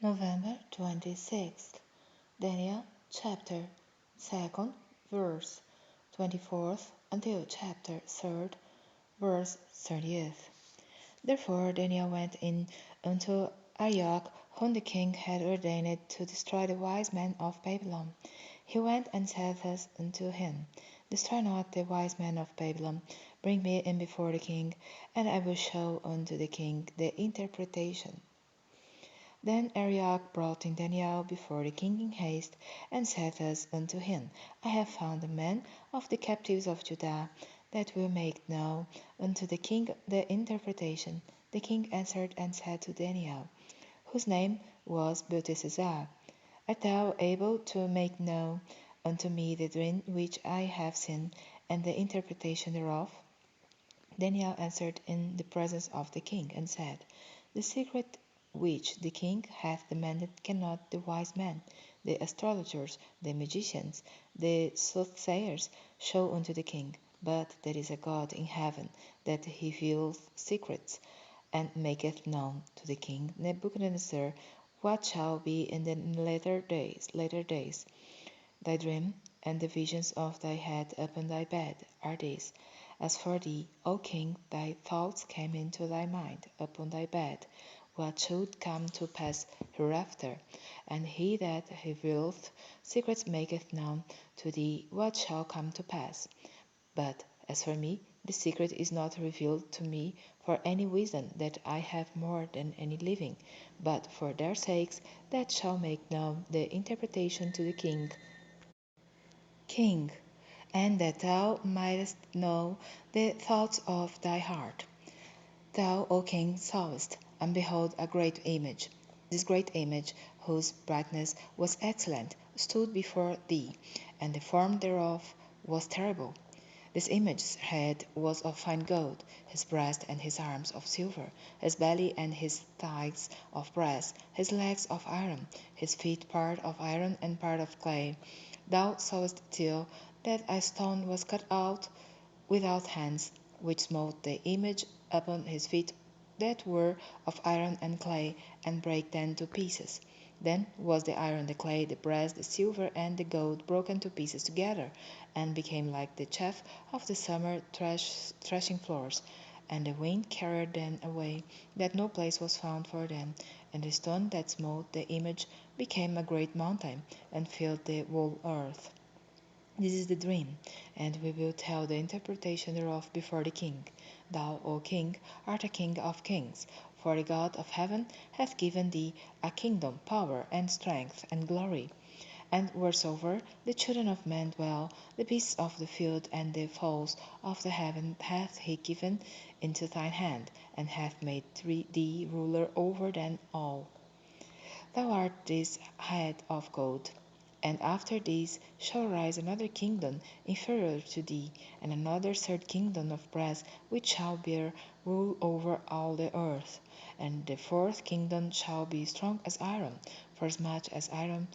November 26th, Daniel chapter 2nd, verse 24th until chapter 3rd, verse 30th. Therefore Daniel went in unto Arioch, whom the king had ordained to destroy the wise men of Babylon. He went and said thus unto him, Destroy not the wise men of Babylon, bring me in before the king, and I will show unto the king the interpretation. Then Arioch brought in Daniel before the king in haste, and said thus unto him, I have found a man of the captives of Judah, that will make known unto the king the interpretation. The king answered and said to Daniel, whose name was Belteshazzar, Art thou able to make known unto me the dream which I have seen, and the interpretation thereof? Daniel answered in the presence of the king, and said, The secret which the king hath demanded cannot the wise men, the astrologers, the magicians, the soothsayers show unto the king, but there is a God in heaven, that he revealeth secrets, and maketh known to the king Nebuchadnezzar what shall be in the later days. Thy dream and the visions of thy head upon thy bed are these. As for thee, O king, thy thoughts came into thy mind upon thy bed, what should come to pass hereafter, and he that revealeth secrets maketh known to thee what shall come to pass. But as for me, the secret is not revealed to me for any reason that I have more than any living, but for their sakes that shall make known the interpretation to the king. King, and that thou mightest know the thoughts of thy heart. Thou, O king, sawest, and behold, a great image. This great image, whose brightness was excellent, stood before thee, and the form thereof was terrible. This image's head was of fine gold, his breast and his arms of silver, his belly and his thighs of brass, his legs of iron, his feet part of iron and part of clay. Thou sawest still that a stone was cut out without hands, which smote the image upon his feet that were of iron and clay, and brake them to pieces. Then was the iron, the clay, the brass, the silver, and the gold broken to pieces together, and became like the chaff of the summer threshing floors. And the wind carried them away, that no place was found for them. And the stone that smote the image became a great mountain, and filled the whole earth. This is the dream, and we will tell the interpretation thereof before the king. Thou, O king, art a king of kings, for the God of heaven hath given thee a kingdom, power, and strength, and glory. And wheresoever the children of men dwell, the beasts of the field and the fowls of the heaven hath he given into thine hand, and hath made thee ruler over them all. Thou art this head of gold. And after this shall rise another kingdom inferior to thee, and another third kingdom of brass, which shall bear rule over all the earth. And the fourth kingdom shall be strong as iron, forasmuch as iron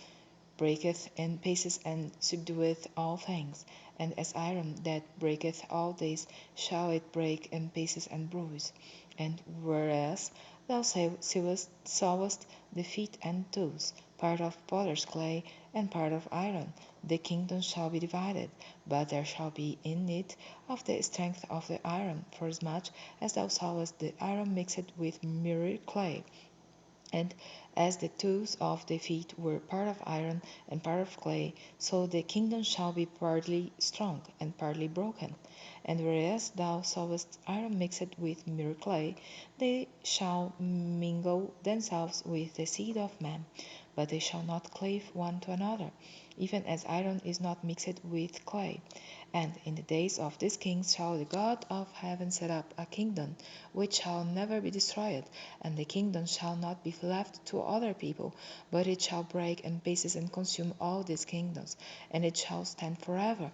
breaketh in pieces and subdueth all things. And as iron that breaketh all this shall it break in pieces and bruise. And whereas thou sawest the feet and toes, part of potter's clay, and part of iron, the kingdom shall be divided, but there shall be in it of the strength of the iron, forasmuch as thou sawest the iron mixed with mirror clay. And as the toes of the feet were part of iron and part of clay, so the kingdom shall be partly strong and partly broken. And whereas thou sawest iron mixed with mirror clay, they shall mingle themselves with the seed of man, but they shall not cleave one to another, even as iron is not mixed with clay. And in the days of this king shall the God of heaven set up a kingdom which shall never be destroyed, and the kingdom shall not be left to other people, but it shall break in pieces and consume all these kingdoms, and it shall stand forever.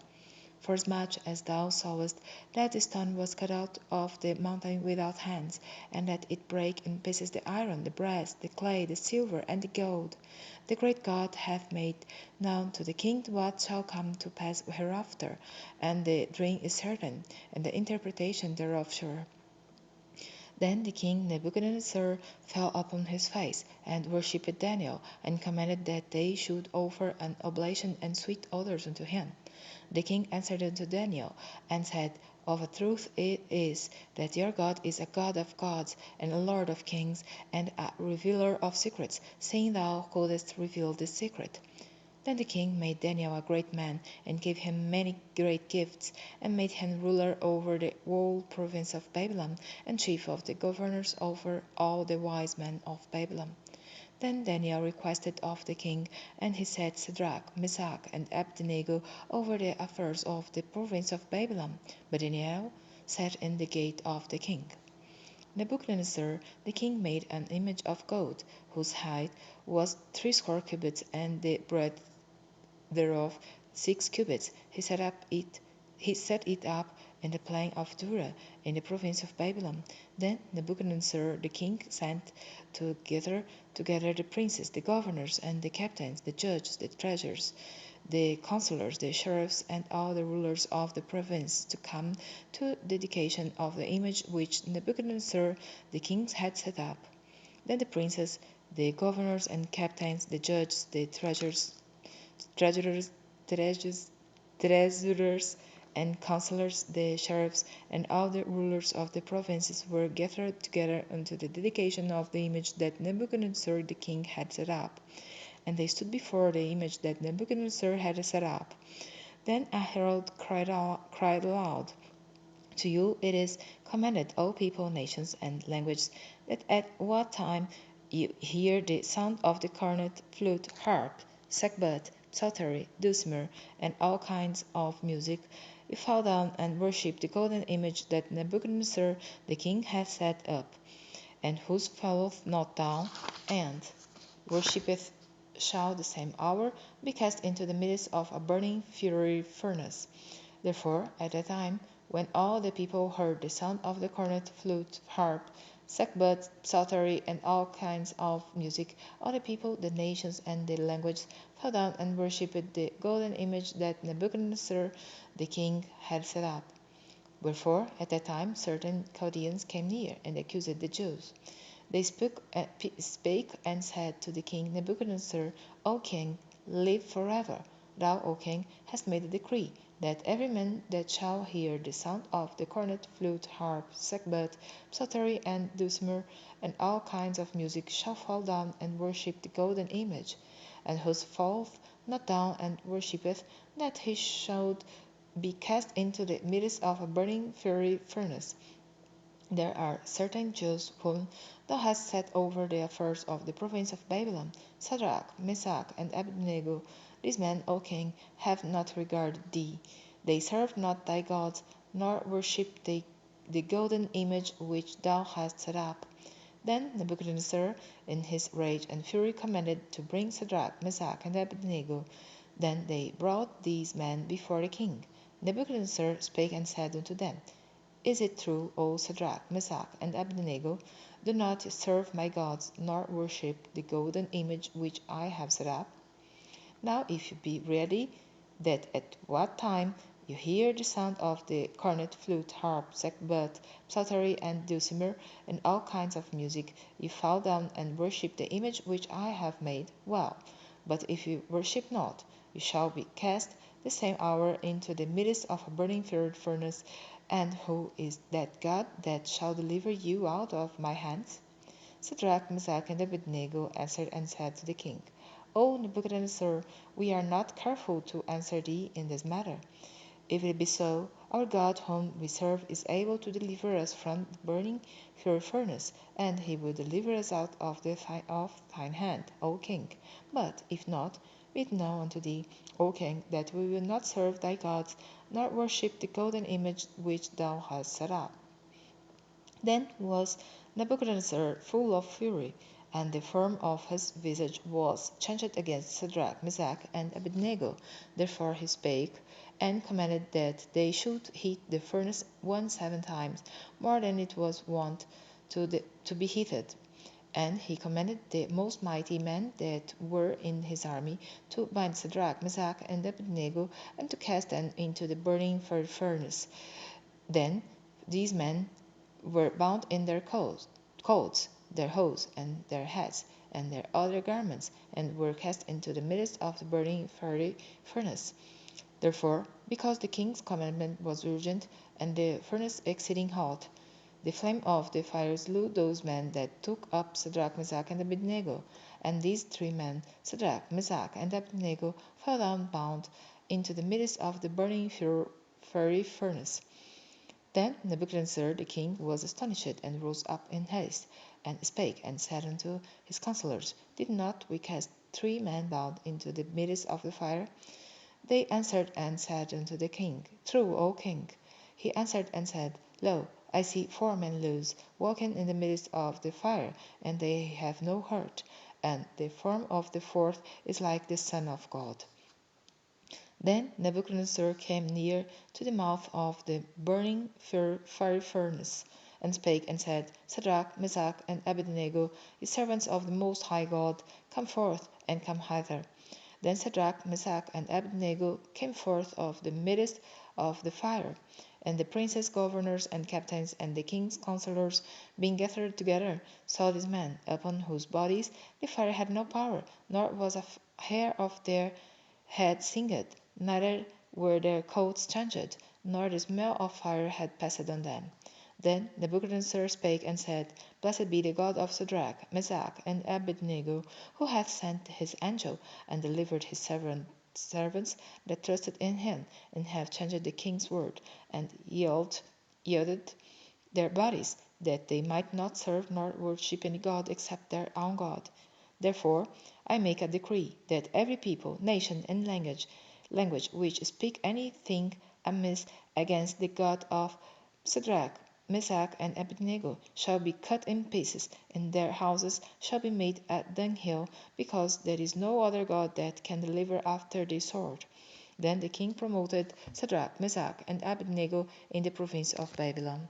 Forasmuch as thou sawest that the stone was cut out of the mountain without hands, and that it brake in pieces the iron, the brass, the clay, the silver, and the gold, the great God hath made known to the king what shall come to pass hereafter, and the dream is certain, and the interpretation thereof sure. Then the king Nebuchadnezzar fell upon his face, and worshipped Daniel, and commanded that they should offer an oblation and sweet odors unto him. The king answered unto Daniel, and said, Of a truth it is, that your God is a God of gods, and a Lord of kings, and a revealer of secrets, seeing thou couldest reveal this secret. Then the king made Daniel a great man, and gave him many great gifts, and made him ruler over the whole province of Babylon, and chief of the governors over all the wise men of Babylon. Then Daniel requested of the king, and he set Shadrach, Meshach, and Abednego over the affairs of the province of Babylon. But Daniel sat in the gate of the king. Nebuchadnezzar the king made an image of gold, whose height was threescore cubits, and the breadth thereof 6 cubits. He set it up in the plain of Dura, in the province of Babylon. Then Nebuchadnezzar the king sent to gather together the princes, the governors, and the captains, the judges, the treasurers, the counselors, the sheriffs, and all the rulers of the province to come to the dedication of the image which Nebuchadnezzar the king had set up. Then the princes, the governors and captains, the judges, the treasurers, treasurers, treasurers and counselors, the sheriffs, and all the rulers of the provinces were gathered together unto the dedication of the image that Nebuchadnezzar the king had set up. And they stood before the image that Nebuchadnezzar had set up. Then a herald cried aloud, To you it is commanded, O people, nations, and languages, that at what time you hear the sound of the cornet, flute, harp, sackbut, psaltery, dulcimer, and all kinds of music, you fall down and worship the golden image that Nebuchadnezzar the king hath set up, and whose falleth not down, and worshippeth shall the same hour be cast into the midst of a burning fiery furnace. Therefore, at that time, when all the people heard the sound of the cornet, flute, harp, sackbut, psaltery, and all kinds of music, all the people, the nations, and the languages fell down and worshipped the golden image that Nebuchadnezzar the king had set up. Wherefore, at that time, certain Chaldeans came near and accused the Jews. They spake and said to the king Nebuchadnezzar, O king, live forever. Thou, O king, hast made a decree that every man that shall hear the sound of the cornet, flute, harp, sackbut, psaltery, and dulcimer, and all kinds of music, shall fall down and worship the golden image, and whose falleth not down and worshippeth, that he should be cast into the midst of a burning fiery furnace. There are certain Jews whom thou hast set over the affairs of the province of Babylon, Shadrach, Meshach, and Abednego. These men, O king, have not regarded thee. They serve not thy gods, nor worship the golden image which thou hast set up. Then Nebuchadnezzar, in his rage and fury, commanded to bring Shadrach, Meshach, and Abednego. Then they brought these men before the king. Nebuchadnezzar spake and said unto them, Is it true, O Shadrach, Meshach, and Abednego? Do not ye serve my gods, nor worship the golden image which I have set up? Now if you be ready, that at what time you hear the sound of the cornet, flute, harp, sackbut, psaltery, and dulcimer, and all kinds of music, you fall down and worship the image which I have made, well. But if you worship not, you shall be cast the same hour into the midst of a burning fiery furnace. And who is that God that shall deliver you out of my hands? Shadrach, Meshach, and Abednego answered and said to the king, O Nebuchadnezzar, we are not careful to answer thee in this matter. If it be so, our God whom we serve is able to deliver us from the burning fiery furnace, and he will deliver us out of thine hand, O king. But if not, be it known unto thee, O king, that we will not serve thy gods, nor worship the golden image which thou hast set up. Then was Nebuchadnezzar full of fury, and the form of his visage was changed against Shadrach, Meshach, and Abednego. Therefore he spake, and commanded that they should heat the furnace 17 times more than it was wont to be heated. And he commanded the most mighty men that were in his army to bind Shadrach, Meshach, and Abednego, and to cast them into the burning furnace. Then these men were bound in their coats, their hose, and their hats, and their other garments, and were cast into the midst of the burning fiery furnace. Therefore, because the king's commandment was urgent, and the furnace exceeding hot, the flame of the fire slew those men that took up Shadrach, Meshach, and Abednego. And these 3 men, Shadrach, Meshach, and Abednego, fell down bound into the midst of the burning fiery furnace. Then Nebuchadnezzar the king was astonished, and rose up in haste, and spake, and said unto his counselors, Did not we cast 3 men bound into the midst of the fire? They answered and said unto the king, True, O king. He answered and said, Lo, I see 4 men loose, walking in the midst of the fire, and they have no hurt, and the form of the 4th is like the Son of God. Then Nebuchadnezzar came near to the mouth of the burning fiery furnace, and spake and said, Shadrach, Meshach, and Abednego, ye servants of the Most High God, come forth, and come hither. Then Shadrach, Meshach, and Abednego came forth of the midst of the fire. And the princes, governors, and captains, and the king's counselors, being gathered together, saw these men, upon whose bodies the fire had no power, nor was a hair of their head singed, neither were their coats changed, nor the smell of fire had passed on them. Then Nebuchadnezzar spake and said, Blessed be the God of Shadrach, Meshach, and Abednego, who hath sent his angel, and delivered his servants that trusted in him, and have changed the king's word, and yielded their bodies, that they might not serve nor worship any god except their own God. Therefore I make a decree, that every people, nation, and language which speak anything amiss against the God of Shadrach, Meshach, and Abednego shall be cut in pieces, and their houses shall be made a dunghill, because there is no other God that can deliver after the sword. Then the king promoted Shadrach, Meshach, and Abednego in the province of Babylon.